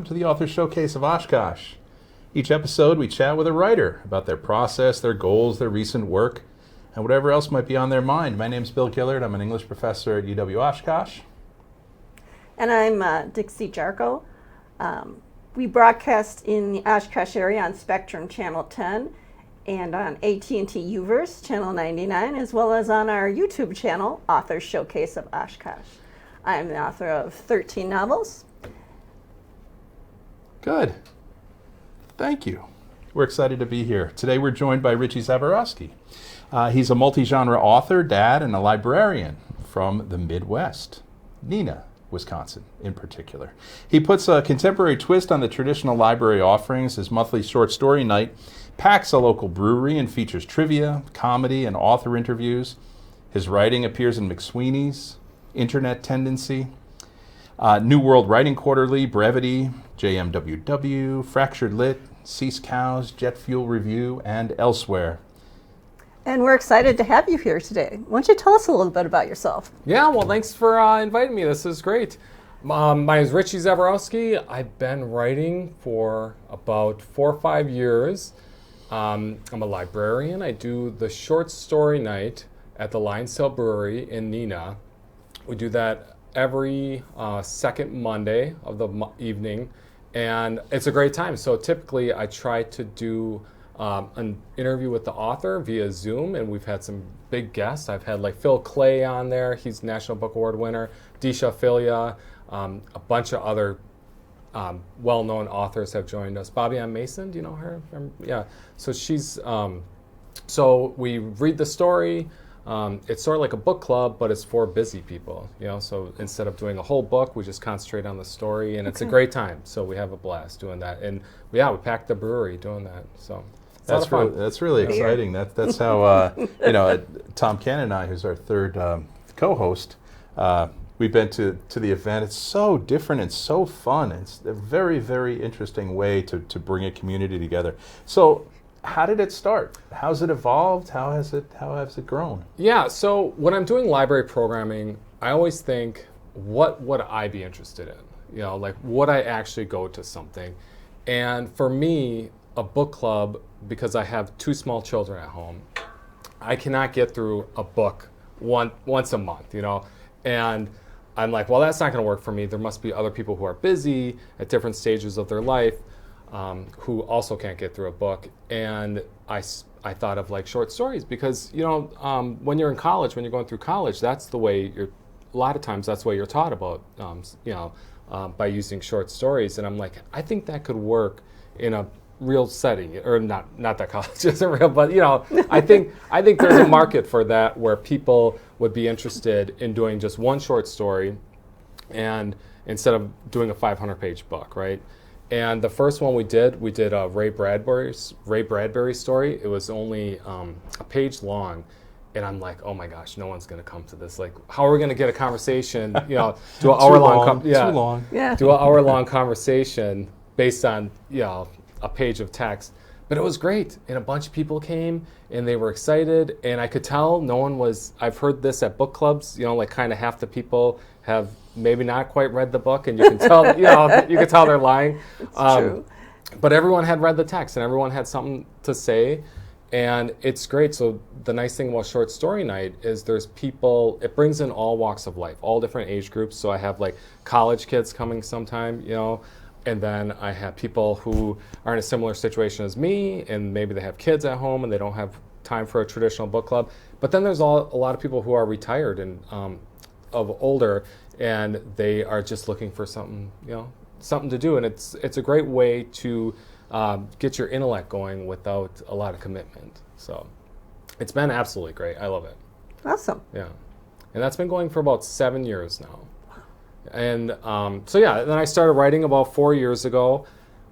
to the Author Showcase of Oshkosh. Each episode, we chat with a writer about their process, their goals, their recent work, and whatever else might be on their mind. My name's Bill Gillard. I'm an English professor at UW Oshkosh. And I'm Dixie Jarko. We broadcast in the Oshkosh area on Spectrum Channel 10 and on AT&T Uverse Channel 99, as well as on our YouTube channel, Author Showcase of Oshkosh. I'm the author of 13 novels. Good. Thank you. We're excited to be here. Today we're joined by Richie Zaborowske. He's a multi-genre author, dad, and a librarian from the Midwest, Neenah, Wisconsin in particular. He puts a contemporary twist on the traditional library offerings. His monthly short story night packs a local brewery and features trivia, comedy, and author interviews. His writing appears in McSweeney's, Internet Tendency, New World Writing Quarterly, Brevity, JMWW, Fractured Lit, Cease Cows, Jet Fuel Review, and elsewhere. And we're excited to have you here today. Why don't you tell us a little bit about yourself? Yeah, well, thanks for inviting me. This is great. My name is Richie Zaborowske. I've been writing for about 4 or 5 years. I'm a librarian. I do the short story night at the Lions Tail Brewing in Neenah. We do that every second Monday of the evening, and it's a great time. So typically I try to do an interview with the author via Zoom, and we've had some big guests. I've had like Phil Clay on there. He's National Book Award winner. Disha Filia, a bunch of other well-known authors have joined us. Bobby Ann Mason, do you know her? Yeah. So she's, so we read the story. It's sort of like a book club, but it's for busy people, you know. So instead of doing a whole book, we just concentrate on the story, and it's a great time. So we have a blast doing that, and we packed the brewery doing that. So that's really exciting. That's how Tom Cannon and I, who's our third co-host, we've been to the event. It's so different and so fun. It's a very, very interesting way to bring a community together. So, how did it start? How's it evolved? How has it grown? Yeah, so when I'm doing library programming, I always think, what would I be interested in? You know, like, would I actually go to something? And for me, a book club, because I have 2 small children at home, I cannot get through a book once a month, you know? And I'm like, well, that's not going to work for me. There must be other people who are busy at different stages of their life who also can't get through a book. And I thought of like short stories because, you know, when you're in college, when you're going through college, that's the way a lot of times that's the way you're taught about, by using short stories. And I'm like, I think that could work in a real setting, or not that college isn't real, but you know, I think there's a market for that where people would be interested in doing just one short story, and instead of doing a 500-page book, right? And the first one we did a Ray Bradbury story. It was only a page long, and I'm like, oh my gosh, no one's going to come to this. Like, how are we going to get a conversation? You know, do an do an hour-long conversation based on a page of text. But it was great, and a bunch of people came, and they were excited, and I could tell no one was. I've heard this at book clubs. You know, like kind of half the people have maybe not quite read the book, and you can tell, you can tell they're lying. It's true. But everyone had read the text, and everyone had something to say, and it's great. So the nice thing about Short Story Night is there's people. It brings in all walks of life, all different age groups. So I have like college kids coming sometime, you know, and then I have people who are in a similar situation as me, and maybe they have kids at home and they don't have time for a traditional book club. But then there's a lot of people who are retired and of older, and they are just looking for something, something to do. And it's a great way to get your intellect going without a lot of commitment. So it's been absolutely great. I love it. Awesome. Yeah. And that's been going for about 7 years now. And then I started writing about 4 years ago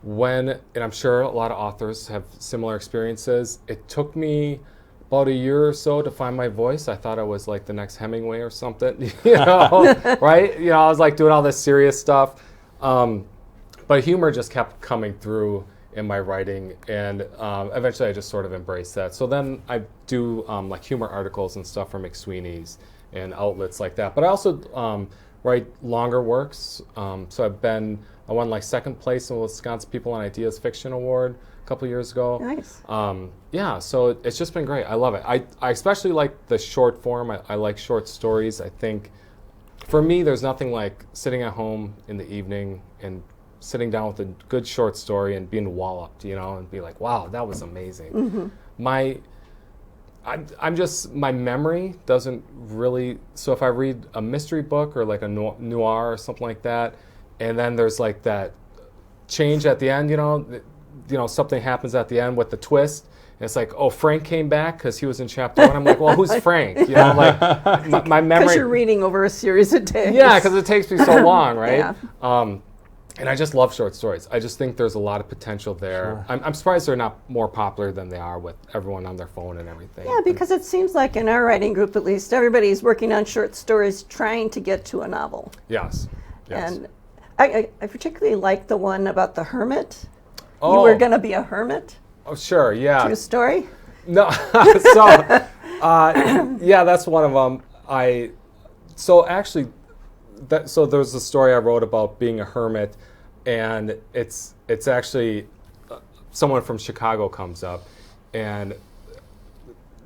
and I'm sure a lot of authors have similar experiences. It took me about a year or so to find my voice. I thought I was like the next Hemingway or something, right? I was like doing all this serious stuff. But humor just kept coming through in my writing, and eventually I just sort of embraced that. So then I do like humor articles and stuff for McSweeney's and outlets like that. But I also write longer works. So I've been I won like second place in the Wisconsin People and Ideas Fiction Award a couple years ago. Nice. Yeah, so it's just been great. I love it. I especially like the short form. I like short stories. I think for me, there's nothing like sitting at home in the evening and sitting down with a good short story and being walloped, and be like, wow, that was amazing. My memory doesn't really, so if I read a mystery book or like a noir or something like that, and then there's like that change at the end, something happens at the end with the twist, and it's like, oh, Frank came back because he was in chapter 1. I'm like, well, who's Frank? My memory. Because you're reading over a series of days. Yeah, because it takes me so long, right? Yeah. And I just love short stories. I just think there's a lot of potential there. Sure. I'm surprised they're not more popular than they are with everyone on their phone and everything. Yeah, because it seems like in our writing group, at least, everybody's working on short stories trying to get to a novel. Yes. And I particularly like the one about the hermit. Oh. You were going to be a hermit? Oh, sure, yeah. True story? No, yeah, that's one of them. So there's a story I wrote about being a hermit, and it's actually someone from Chicago comes up, and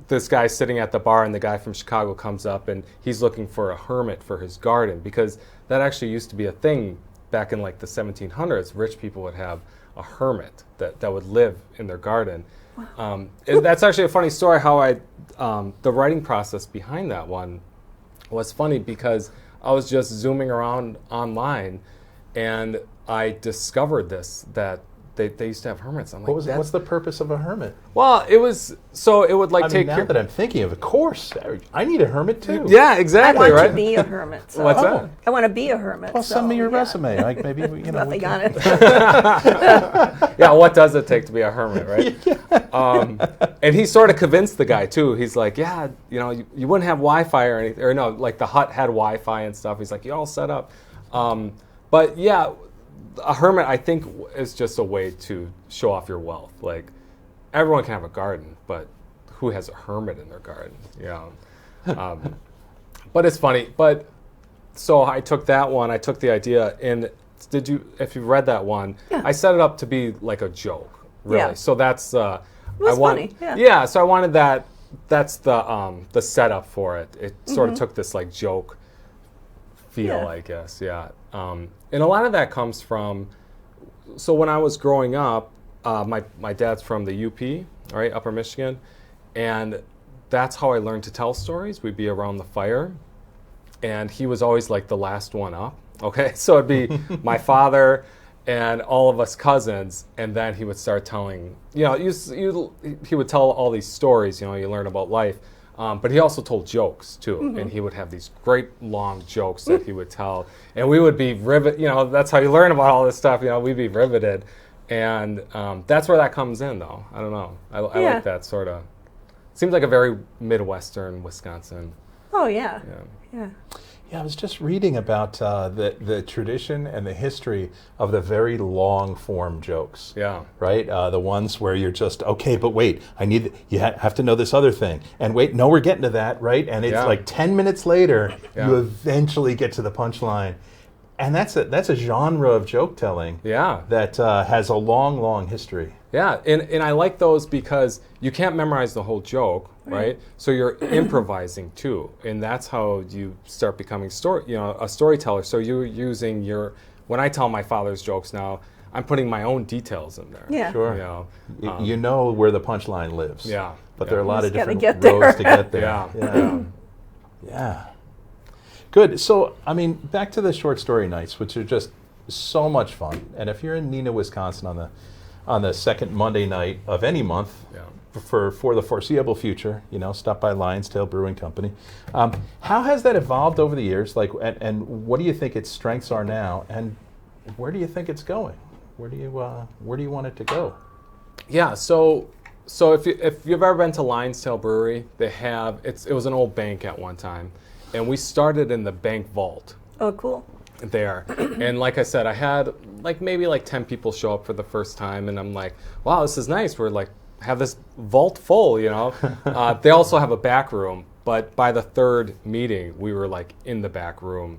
this guy's sitting at the bar, and the guy from Chicago comes up, and he's looking for a hermit for his garden, because that actually used to be a thing back in like the 1700s. Rich people would have a hermit that would live in their garden. Wow. That's actually a funny story how the writing process behind that one was funny, because I was just zooming around online and I discovered that they used to have hermits. I'm like, What's the purpose of a hermit? Well, it would like take now care. that I'm thinking of course, I need a hermit too. Yeah, exactly, I want right? to be a hermit. So What's that? I want to be a hermit. Well, send me your resume. Like maybe Nothing on it. Yeah, what does it take to be a hermit, right? And he sort of convinced the guy too. He's like, yeah, you wouldn't have Wi-Fi or anything, or no, like the hut had Wi-Fi and stuff. He's like, you all set up. But yeah, a hermit, I think, is just a way to show off your wealth. Like, everyone can have a garden, but who has a hermit in their garden? But it's funny. But so I took that one. I took the idea, and if you read that one, yeah. I set it up to be like a joke, really. Yeah. So that's It was funny. Yeah. So I wanted that. That's the setup for it. It sort of took this like joke feel, I guess. Yeah. And a lot of that comes from, so when I was growing up, my dad's from the UP, right, Upper Michigan, and that's how I learned to tell stories. We'd be around the fire, and he was always like the last one up, okay? So it'd be my father and all of us cousins, and then he would start telling, he would tell all these stories, you learn about life. But he also told jokes too, and he would have these great long jokes that he would tell, and we would be riveted. That's how you learn about all this stuff. We'd be riveted, and that's where that comes in, though. I don't know. I like that sort of. Seems like a very Midwestern Wisconsin. Oh yeah. Yeah. Yeah, I was just reading about the tradition and the history of the very long form jokes. Yeah. Right? The ones where you're just, okay, but wait, you have to know this other thing. And wait, no, we're getting to that, right? And it's like 10 minutes later, you eventually get to the punchline. And that's a genre of joke telling that has a long, long history. Yeah, and I like those because you can't memorize the whole joke, right? So you're improvising too, and that's how you start becoming a storyteller. So you're using when I tell my father's jokes now, I'm putting my own details in there. Yeah, sure. You know where the punchline lives. Yeah, but there are a lot of different roads to get there. Yeah. Good. So, back to the short story nights, which are just so much fun. And if you're in Neenah, Wisconsin on the second Monday night of any month for the foreseeable future, stop by Lions Tail Brewing Company. How has that evolved over the years? And what do you think its strengths are now? And where do you think it's going? Where do you want it to go? Yeah. So if you've ever been to Lions Tail Brewery, it was an old bank at one time. And we started in the bank vault. Oh, cool. There. And like I said, I had maybe 10 people show up for the first time, and I'm like, wow, this is nice. We're have this vault full, They also have a back room, but by the third meeting, we were in the back room.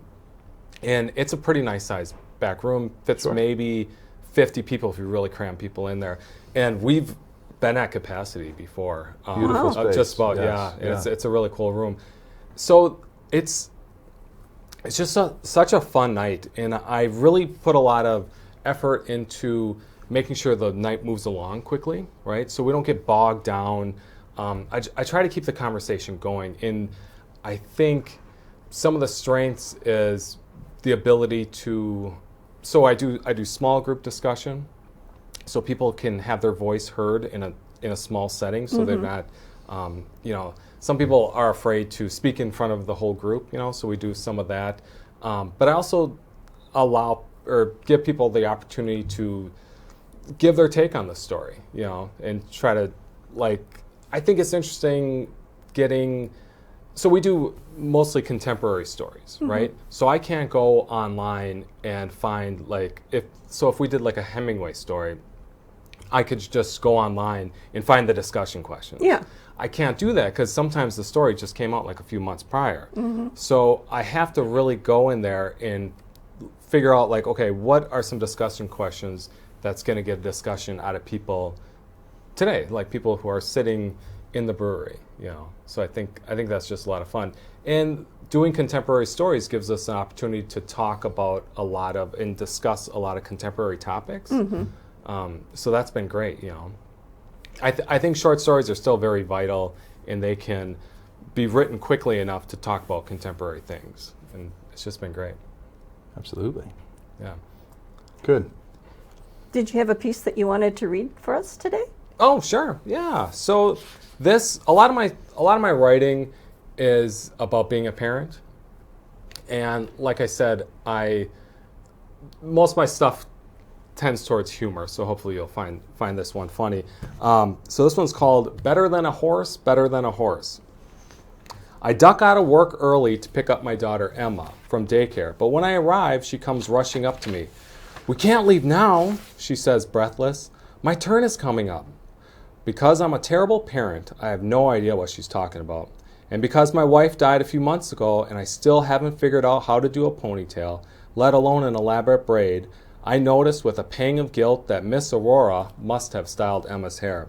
And it's a pretty nice sized back room. Fits Sure. maybe 50 people if you really cram people in there. And we've been at capacity before. Beautiful space. Just about, Yes, yeah. yeah. It's a really cool room. So it's just such a fun night, and I really put a lot of effort into making sure the night moves along quickly, right? So we don't get bogged down. I try to keep the conversation going, and I think some of the strengths is the ability to. So I do small group discussion, so people can have their voice heard in a small setting, so they're not, some people are afraid to speak in front of the whole group, so we do some of that. But I also allow or give people the opportunity to give their take on the story, and try to, I think it's interesting so we do mostly contemporary stories, right? So I can't go online and find, if we did a Hemingway story, I could just go online and find the discussion questions. Yeah. I can't do that because sometimes the story just came out a few months prior. So I have to really go in there and figure out, okay, what are some discussion questions that's going to get discussion out of people today, people who are sitting in the brewery, So I think that's just a lot of fun. And doing contemporary stories gives us an opportunity to talk about and discuss a lot of contemporary topics. So that's been great, I think short stories are still very vital, and they can be written quickly enough to talk about contemporary things. And it's just been great. Absolutely. Yeah. Good. Did you have a piece that you wanted to read for us today? Oh, sure. Yeah. So a lot of my writing is about being a parent. And like I said, most of my stuff tends towards humor, so hopefully you'll find this one funny. So this one's called Better Than a Horse, Better Than a Horse. I duck out of work early to pick up my daughter Emma from daycare, but when I arrive, she comes rushing up to me. "We can't leave now," she says, breathless. "My turn is coming up." Because I'm a terrible parent, I have no idea what she's talking about. And because my wife died a few months ago and I still haven't figured out how to do a ponytail, let alone an elaborate braid, I noticed with a pang of guilt that Miss Aurora must have styled Emma's hair.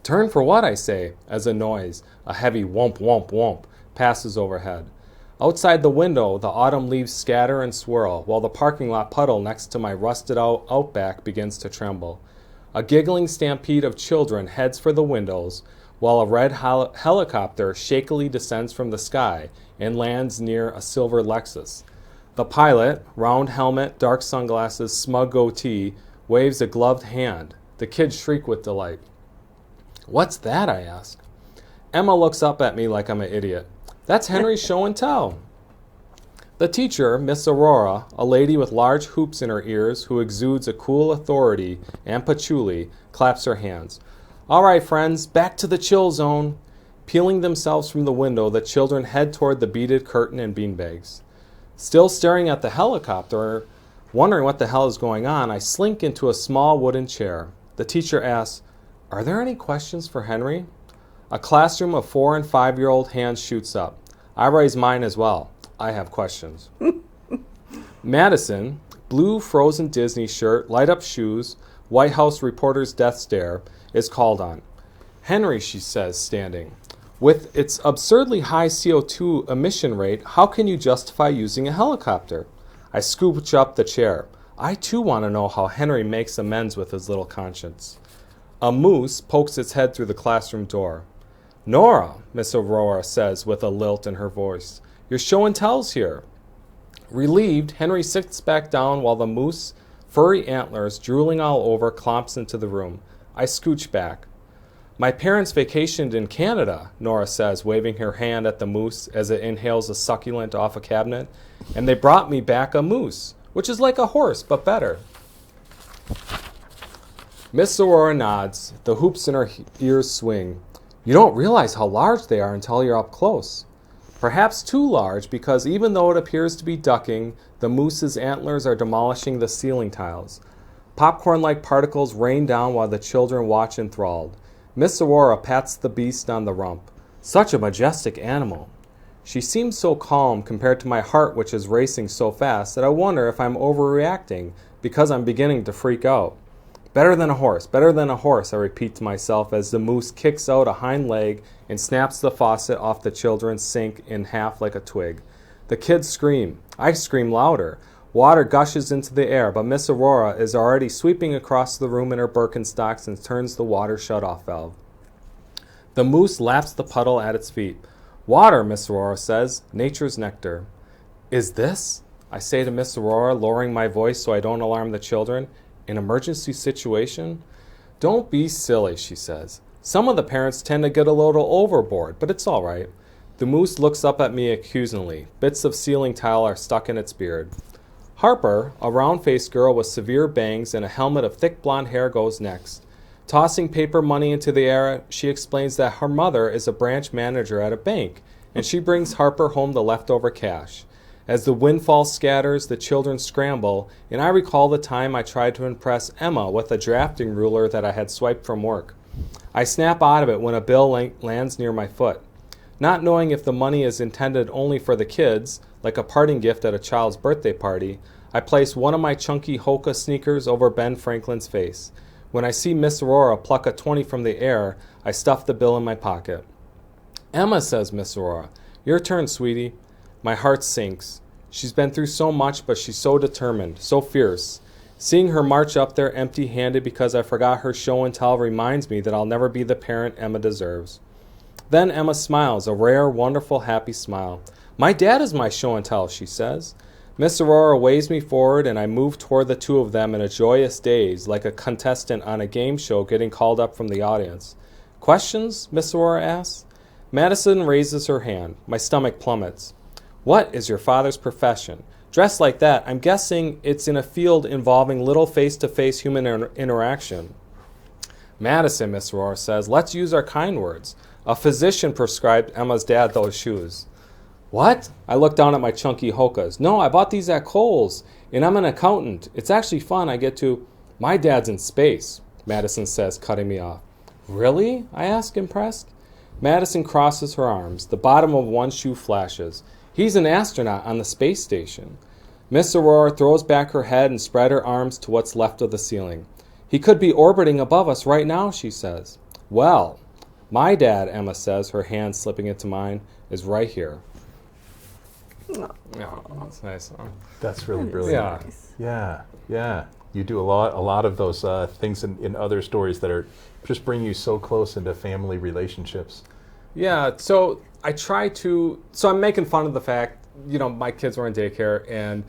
"Turn for what?" I say, as a noise, a heavy whomp whomp whomp, passes overhead. Outside the window, the autumn leaves scatter and swirl, while the parking lot puddle next to my rusted-out Outback begins to tremble. A giggling stampede of children heads for the windows, while a red helicopter shakily descends from the sky and lands near a silver Lexus. The pilot, round helmet, dark sunglasses, smug goatee, waves a gloved hand. The kids shriek with delight. "What's that?" I ask. Emma looks up at me like I'm an idiot. "That's Henry's show and tell." The teacher, Miss Aurora, a lady with large hoops in her ears who exudes a cool authority and patchouli, claps her hands. "All right, friends, back to the chill zone." Peeling themselves from the window, the children head toward the beaded curtain and beanbags. Still staring at the helicopter, wondering what the hell is going on, I slink into a small wooden chair. The teacher asks, "Are there any questions for Henry?" A classroom of 4- and 5-year-old hands shoots up. I raise mine as well. I have questions. Madison, blue frozen Disney shirt, light-up shoes, White House reporter's death stare, is called on. "Henry," she says, standing, "with its absurdly high CO2 emission rate, how can you justify using a helicopter?" I scooch up the chair. I too want to know how Henry makes amends with his little conscience. A moose pokes its head through the classroom door. "Nora," Miss Aurora says with a lilt in her voice, "your show and tell's here." Relieved, Henry sits back down while the moose, furry antlers drooling all over, clomps into the room. I scooch back. "My parents vacationed in Canada," Nora says, waving her hand at the moose as it inhales a succulent off a cabinet, "and they brought me back a moose, which is like a horse, but better." Miss Aurora nods. The hoops in her ears swing. "You don't realize how large they are until you're up close." Perhaps too large, because even though it appears to be ducking, the moose's antlers are demolishing the ceiling tiles. Popcorn-like particles rain down while the children watch enthralled. Miss Aurora pats the beast on the rump. "Such a majestic animal." She seems so calm compared to my heart, which is racing so fast that I wonder if I'm overreacting because I'm beginning to freak out. Better than a horse, I repeat to myself as the moose kicks out a hind leg and snaps the faucet off the children's sink in half like a twig. The kids scream. I scream louder. Water gushes into the air, but Miss Aurora is already sweeping across the room in her Birkenstocks and turns the water shut-off valve. The moose laps the puddle at its feet. Water, Miss Aurora says, nature's nectar. Is this, I say to Miss Aurora, lowering my voice so I don't alarm the children, an emergency situation? Don't be silly, she says. Some of the parents tend to get a little overboard, but it's all right. The moose looks up at me accusingly. Bits of ceiling tile are stuck in its beard. Harper, a round-faced girl with severe bangs and a helmet of thick blonde hair, goes next. Tossing paper money into the air, she explains that her mother is a branch manager at a bank, and she brings Harper home the leftover cash. As the windfall scatters, the children scramble, and I recall the time I tried to impress Emma with a drafting ruler that I had swiped from work. I snap out of it when a bill lands near my foot. Not knowing if the money is intended only for the kids, like a parting gift at a child's birthday party, I place one of my chunky Hoka sneakers over Ben Franklin's face. When I see Miss Aurora pluck a 20 from the air, I stuff the bill in my pocket. Emma, says Miss Aurora, your turn, sweetie. My heart sinks. She's been through so much, but she's so determined, so fierce. Seeing her march up there empty-handed because I forgot her show and tell reminds me that I'll never be the parent Emma deserves. Then Emma smiles, a rare, wonderful, happy smile. My dad is my show and tell, she says. Miss Aurora waves me forward, and I move toward the two of them in a joyous daze, like a contestant on a game show getting called up from the audience. Questions? Miss Aurora asks. Madison raises her hand. My stomach plummets. What is your father's profession? Dressed like that, I'm guessing it's in a field involving little face-to-face human interaction. Madison, Miss Aurora says, let's use our kind words. A physician prescribed Emma's dad those shoes. What? I look down at my chunky Hokas. No, I bought these at Kohl's, and I'm an accountant. It's actually fun. I get to... My dad's in space, Madison says, cutting me off. Really? I ask, impressed. Madison crosses her arms. The bottom of one shoe flashes. He's an astronaut on the space station. Miss Aurora throws back her head and spread her arms to what's left of the ceiling. He could be orbiting above us right now, she says. Well, my dad, Emma says, her hand slipping into mine, is right here. Oh. Yeah, that's nice. Huh? That's really brilliant. Yeah. You do a lot of those things in other stories that are just bring you so close into family relationships. Yeah, so I try to, so I'm making fun of the fact, my kids were in daycare, and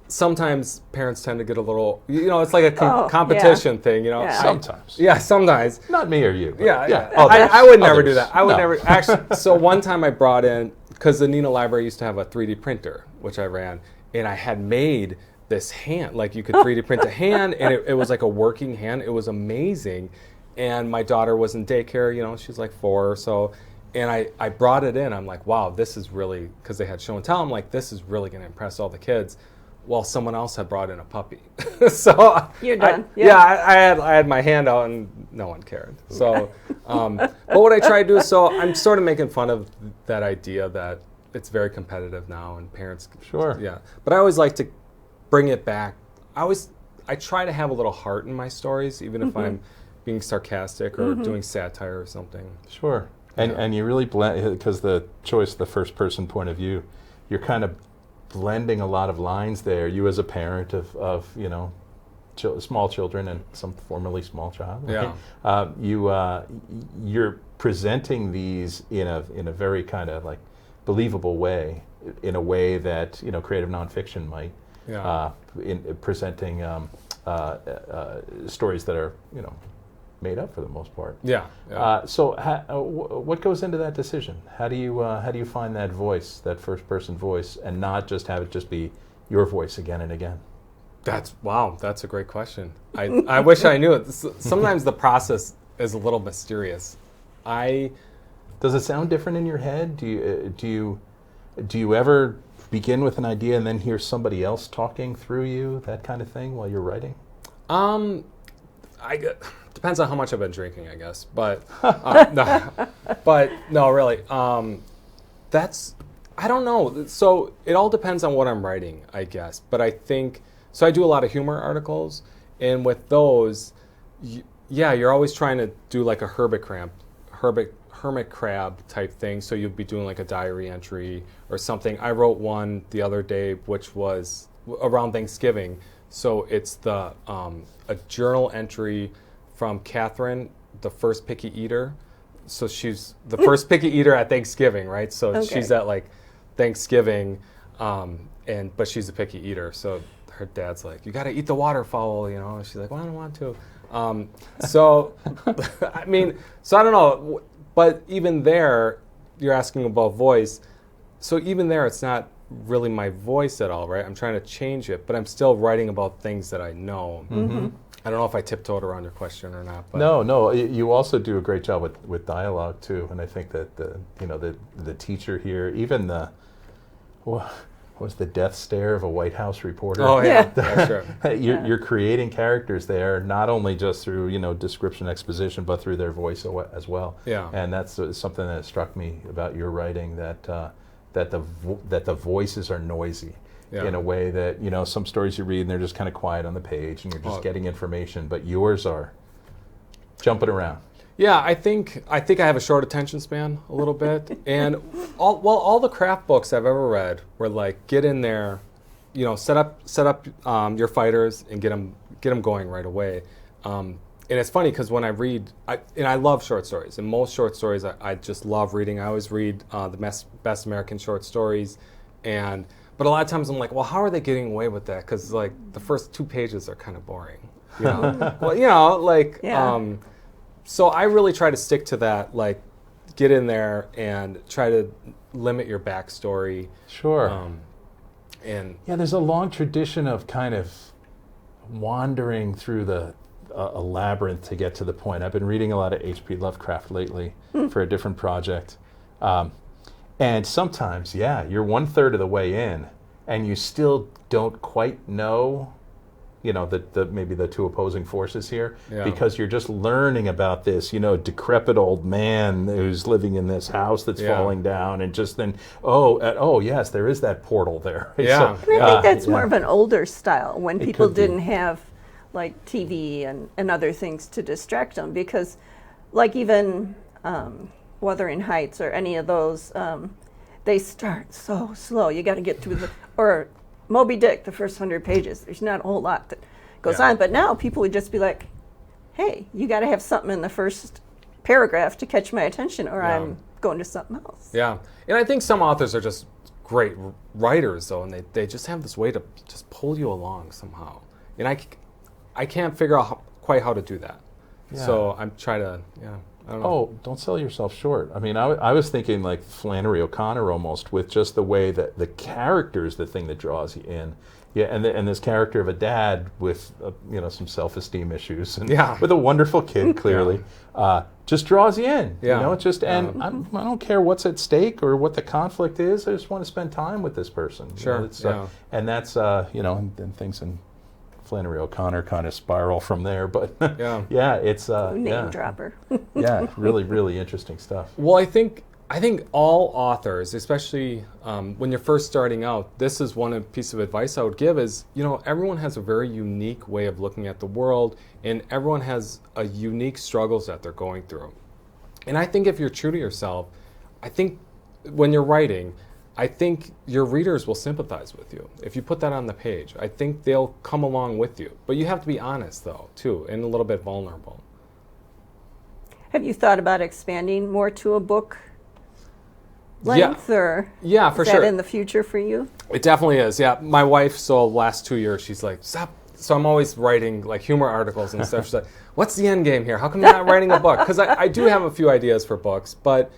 sometimes parents tend to get a little, it's like a competition thing, Yeah. Sometimes. Yeah, sometimes. Not me or you. Yeah. Others. I would never do that. I would No. never, actually, so one time I brought in, because the Neenah library used to have a 3D printer, which I ran, and I had made this hand, like you could 3D print a hand, and it was like a working hand. It was amazing. And my daughter was in daycare, she's like 4 or so, and I brought it in. I'm like, wow, this is really, because they had show and tell, I'm like, this is really going to impress all the kids. Well, someone else had brought in a puppy. So You're done. I had my hand out and no one cared. So, but what I try to do is, so I'm sort of making fun of that idea that it's very competitive now and parents. Sure. Yeah. But I always like to bring it back. I try to have a little heart in my stories, even if I'm being sarcastic or doing satire or something. Sure. And you really blend, because the choice, the first person point of view, you're kind of blending a lot of lines there. You as a parent of small children and some formerly small child. Right? Yeah. You're presenting these in a very kind of like believable way, in a way that creative nonfiction might. Yeah. In presenting stories that are made up for the most part. Yeah. So what goes into that decision? How do you find that voice, that first person voice, and not just have it just be your voice again and again? That's a great question. I wish I knew it. Sometimes the process is a little mysterious. Does it sound different in your head? Do you ever begin with an idea and then hear somebody else talking through you, that kind of thing, while you're writing? Depends on how much I've been drinking, I guess. But no, really. I don't know. So it all depends on what I'm writing, I guess. But I think, so I do a lot of humor articles, and with those, you're always trying to do like a hermit crab type thing. So you'll be doing like a diary entry or something. I wrote one the other day, which was around Thanksgiving. So it's a journal entry from Catherine, the first picky eater. So she's the first picky eater at Thanksgiving, right? So she's at like Thanksgiving, but she's a picky eater. So her dad's like, you got to eat the waterfowl, And she's like, well, I don't want to. So I don't know. But even there, you're asking about voice. So even there, it's not really my voice at all, right? I'm trying to change it, but I'm still writing about things that I know. Mm-hmm. I don't know if I tiptoed around your question or not. But. No. You also do a great job with dialogue too, and I think that the teacher here, even what was the death stare of a White House reporter? Oh yeah, sure. You're creating characters there, not only just through description, exposition, but through their voice as well. Yeah, and that's something that struck me about your writing, that the voices are noisy. Yeah. In a way that, some stories you read and they're just kind of quiet on the page and you're just getting information, but yours are jumping around. Yeah, I think I have a short attention span a little bit, and all the craft books I've ever read were like, get in there, set up your fighters and get them going right away. And it's funny because when I read, I love short stories, and most short stories I just love reading. I always read the best American short stories, but a lot of times I'm like, well, how are they getting away with that? Because like the first 2 pages are kind of boring, Well, so I really try to stick to that, like get in there and try to limit your backstory. Sure. There's a long tradition of kind of wandering through a labyrinth to get to the point. I've been reading a lot of H.P. Lovecraft lately for a different project. And sometimes, you're 1/3 of the way in, and you still don't quite know, maybe the two opposing forces here, because you're just learning about this, decrepit old man who's living in this house that's falling down, and just then, yes, there is that portal there. Yeah, so, and I think that's more of an older style when people didn't have like TV and other things to distract them, because, like even. Wuthering Heights or any of those, they start so slow. You got to get through or Moby Dick, the first 100 pages. There's not a whole lot that goes on. But now people would just be like, hey, you got to have something in the first paragraph to catch my attention, or I'm going to something else. Yeah, and I think some authors are just great writers, though, and they just have this way to just pull you along somehow. And I can't figure out quite how to do that. Yeah. So I'm trying to, I don't know. Don't sell yourself short. I mean, I was thinking like Flannery O'Connor almost, with just the way that the character is the thing that draws you in. Yeah, and this character of a dad with some self-esteem issues and with a wonderful kid clearly, just draws you in. Yeah. It's just I don't care what's at stake or what the conflict is. I just want to spend time with this person. Sure. And that's and things in Flannery O'Connor kind of spiral from there, but it's name dropper. Really, really interesting stuff. Well, I think all authors, especially when you're first starting out, this is one piece of advice I would give is, everyone has a very unique way of looking at the world, and everyone has a unique struggles that they're going through. And I think if you're true to yourself, I think when you're writing, I think your readers will sympathize with you. If you put that on the page, I think they'll come along with you. But you have to be honest, though, too, and a little bit vulnerable. Have you thought about expanding more to a book length, or for is sure. that in the future for you? It definitely is, My wife, so last 2 years, she's like, stop. So I'm always writing like humor articles and stuff. She's like, what's the end game here? How come you're not writing a book? Because I do have a few ideas for books, but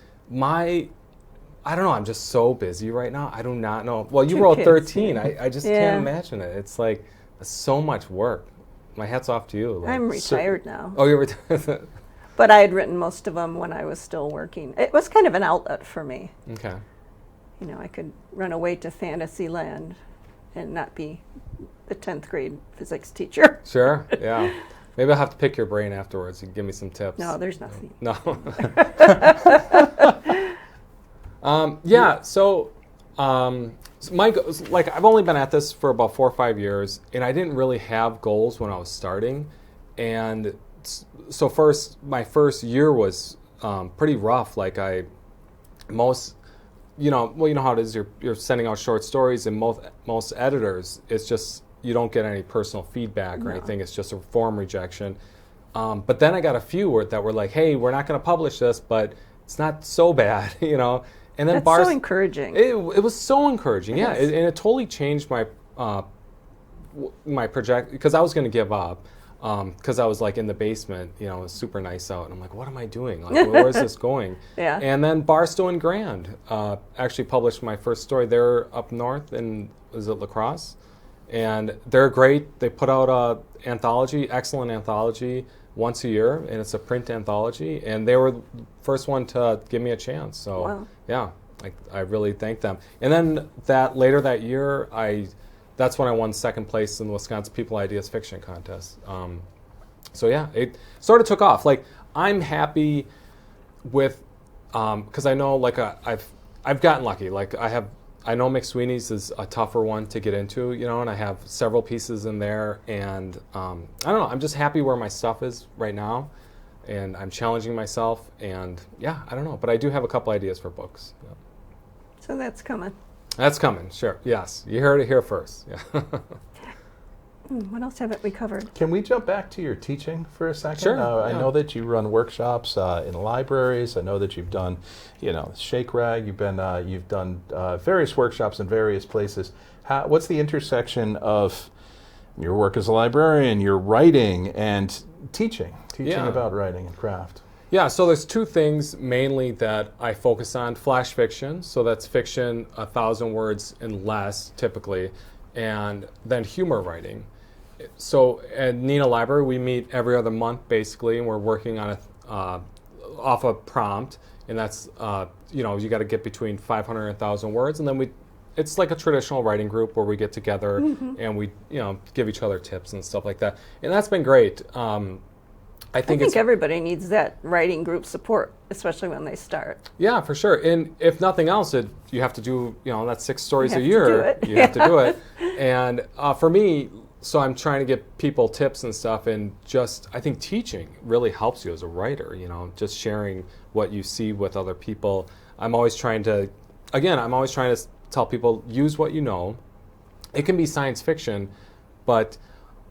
I don't know, I'm just so busy right now. I do not know. Well, you wrote 13. I just can't imagine it. It's like so much work. My hat's off to you. I'm retired now. Oh, you're retired. But I had written most of them when I was still working. It was kind of an outlet for me. Okay. I could run away to fantasy land and not be the 10th grade physics teacher. Sure, yeah. Maybe I'll have to pick your brain afterwards and give me some tips. No, there's nothing. No. So my like I've only been at this for about 4 or 5 years, and I didn't really have goals when I was starting, and so my first year was pretty rough. Like you know how it is. You're sending out short stories, and most editors, it's just you don't get any personal feedback or anything. It's just a form rejection. But then I got a few that were like, "Hey, we're not going to publish this, but it's not so bad," you know. And then That's so encouraging. It was so encouraging, yeah, and it totally changed my project, because I was going to give up, because I was like in the basement, you know, it was super nice out, and I'm like, what am I doing? Like, where is this going? Yeah. And then Barstow and Grand actually published my first story. They're up north in, is it La Crosse? And they're great. They put out a anthology, excellent anthology, once a year, and it's a print anthology, and they were the first one to give me a chance. So Wow. yeah, I really thank them. And then later that year, that's when I won second place in the Wisconsin People Ideas Fiction Contest. So yeah, it sort of took off. Like, I'm happy with, because I know, like, I've gotten lucky. Like, I know McSweeney's is a tougher one to get into, you know, and I have several pieces in there, and I don't know, I'm just happy where my stuff is right now, and I'm challenging myself, and yeah, I don't know, but I do have a couple ideas for books. Yeah. So that's coming. That's coming, sure, yes. You heard it here first. Yeah. What else haven't we covered? Can we jump back to your teaching for a second? Sure. I know that you run workshops in libraries. I know that you've done, you know, Shake Rag. You've done various workshops in various places. What's the intersection of your work as a librarian, your writing, and teaching about writing and craft? Yeah, so there's two things mainly that I focus on. Flash fiction, so that's fiction 1,000 words and less typically, and then humor writing. So at Neenah Library, we meet every other month basically, and we're working on off a prompt, and that's you know, you got to get between 500 and 1,000 words, and then it's like a traditional writing group where we get together and we, you know, give each other tips and stuff like that, and that's been great. I think everybody needs that writing group support, especially when they start. Yeah, for sure. And if nothing else, you have to do, you know, that's 6 stories a You year. have to do it. You have to do it. And for me, so I'm trying to get people tips and stuff, and just, I think teaching really helps you as a writer, you know, just sharing what you see with other people. I'm always trying to tell people, use what you know. It can be science fiction, but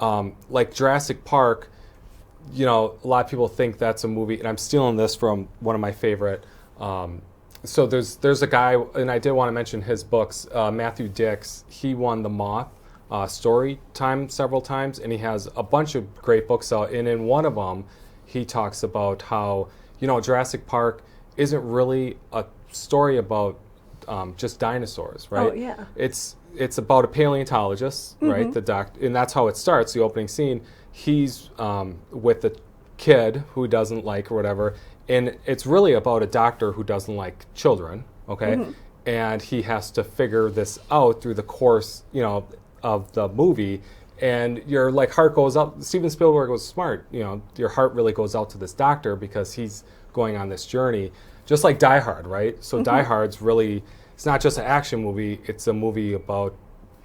like Jurassic Park, you know, a lot of people think that's a movie, and I'm stealing this from one of my favorite. So there's a guy, and I did want to mention his books. Matthew Dix, he won the Moth story time several times, and he has a bunch of great books out. And in one of them, he talks about how, you know, Jurassic Park isn't really a story about just dinosaurs, right? Oh, yeah. It's about a paleontologist, right? The and that's how it starts. The opening scene. He's with the kid who doesn't like or whatever, and it's really about a doctor who doesn't like children, okay? And he has to figure this out through the course, you know, of the movie, and your like heart goes out. Steven Spielberg was smart, you know, your heart really goes out to this doctor because he's going on this journey, just like Die Hard, right? So Die Hard's really, it's not just an action movie, it's a movie about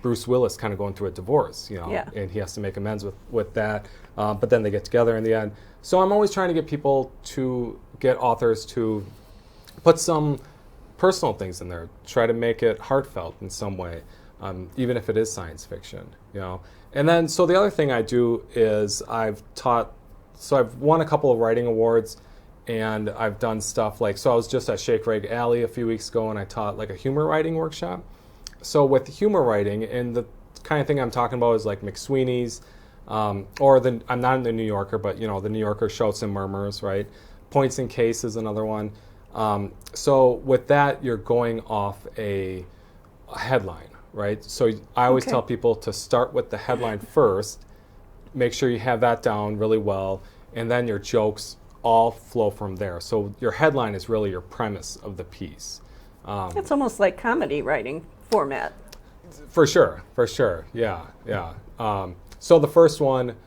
Bruce Willis kind of going through a divorce, you know, and he has to make amends with that, but then they get together in the end. So I'm always trying to get people to get authors to put some personal things in there, try to make it heartfelt in some way, even if it is science fiction, you know. And then, so the other thing I do is I've won a couple of writing awards, and I've done stuff like, so I was just at Shake Rag Alley a few weeks ago, and I taught like a humor writing workshop. So with humor writing, and the kind of thing I'm talking about is like McSweeney's, I'm not in the New Yorker, but you know, the New Yorker Shouts and Murmurs, right? Points and Case is another one. So with that, you're going off a headline, right? So I always tell people to start with the headline first, make sure you have that down really well, and then your jokes all flow from there. So your headline is really your premise of the piece. It's almost like comedy writing format. For sure, yeah. So the first one,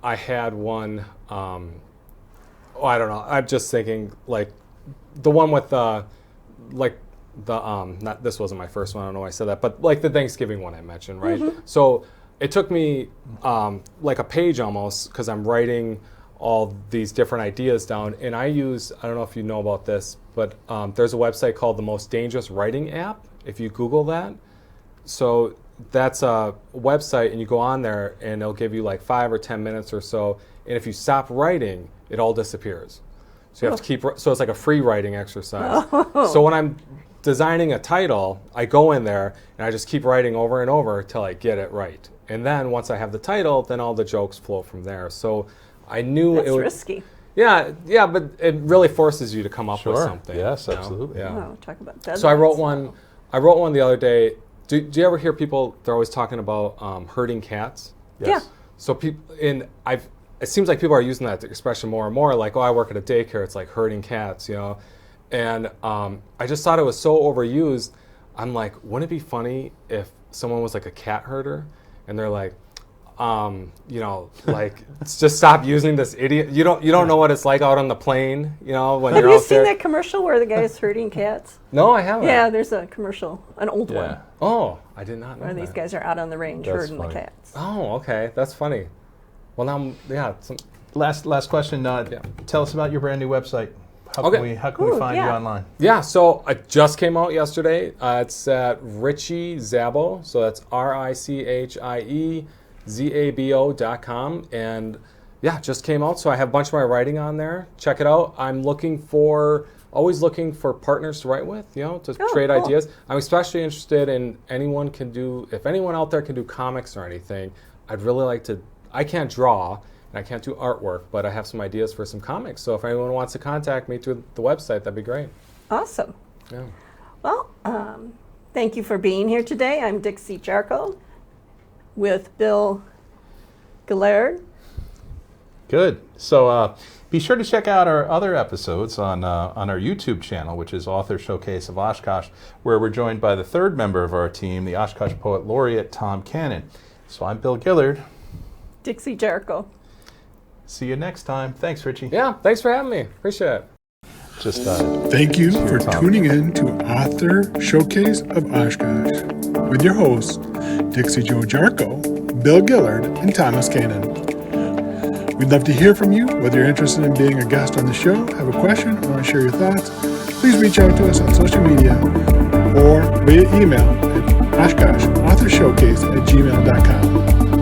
I had one, I don't know, I'm just thinking like the one with like not this wasn't my first one. I don't know why I said that, but like the Thanksgiving one I mentioned, right? So it took me like a page almost because I'm writing all these different ideas down, and I don't know if you know about this, but there's a website called the Most Dangerous Writing App. If you Google that, so that's a website, and you go on there, and it'll give you like 5 or 10 minutes or so, and if you stop writing, it all disappears. So you have to keep. So it's like a free writing exercise. So when I'm designing a title, I go in there and I just keep writing over and over till I get it right. And then once I have the title, then all the jokes flow from there. So I knew That's it was risky. Yeah, but it really forces you to come up with something. Yes, you know? absolutely. Yeah. Oh, talk about deadlines. So I wrote one the other day. Do you ever hear people? They're always talking about herding cats. Yes. Yeah. So it seems like people are using that expression more and more. Like, oh, I work at a daycare. It's like herding cats, you know. And I just thought it was so overused. I'm like, wouldn't it be funny if someone was like a cat herder, and they're like, you know, like just stop using this idiot. You don't know what it's like out on the plane, you know, when Have you're you out seen there. that commercial where the guy's herding cats? No, I haven't. Yeah, there's a commercial, an old one, Yeah. Oh, I did not know where that. these guys are out on the range That's herding funny. the cats. Oh, okay, that's funny. Well, now, yeah. Last question. Tell us about your brand new website. How Okay. can we Ooh, find you yeah. online? Yeah, so it just came out yesterday. It's at Richie Zabo, so that's RICHIEZABO.com, and yeah, just came out. So I have a bunch of my writing on there. Check it out. I'm always looking for partners to write with, you know, to trade cool. ideas. I'm especially interested in if anyone out there can do comics or anything, I'd really like to. I can't draw and I can't do artwork, but I have some ideas for some comics. So if anyone wants to contact me through the website, that'd be great. Awesome. Yeah. Well, thank you for being here today. I'm Dixie Jarko with Bill Gillard. Good. So be sure to check out our other episodes on our YouTube channel, which is Author Showcase of Oshkosh, where we're joined by the third member of our team, the Oshkosh Poet Laureate, Tom Cannon. So I'm Bill Gillard. Dixie Jarko. See you next time. Thanks, Richie. Yeah, thanks for having me. Appreciate it. Just Thank you for Tom. tuning in to Author Showcase of Oshkosh with your hosts, Dixie Joe Jarko, Bill Gillard, and Thomas Cannon. We'd love to hear from you, whether you're interested in being a guest on the show, have a question, or want to share your thoughts. Please reach out to us on social media or via email at OshkoshAuthorShowcase@gmail.com.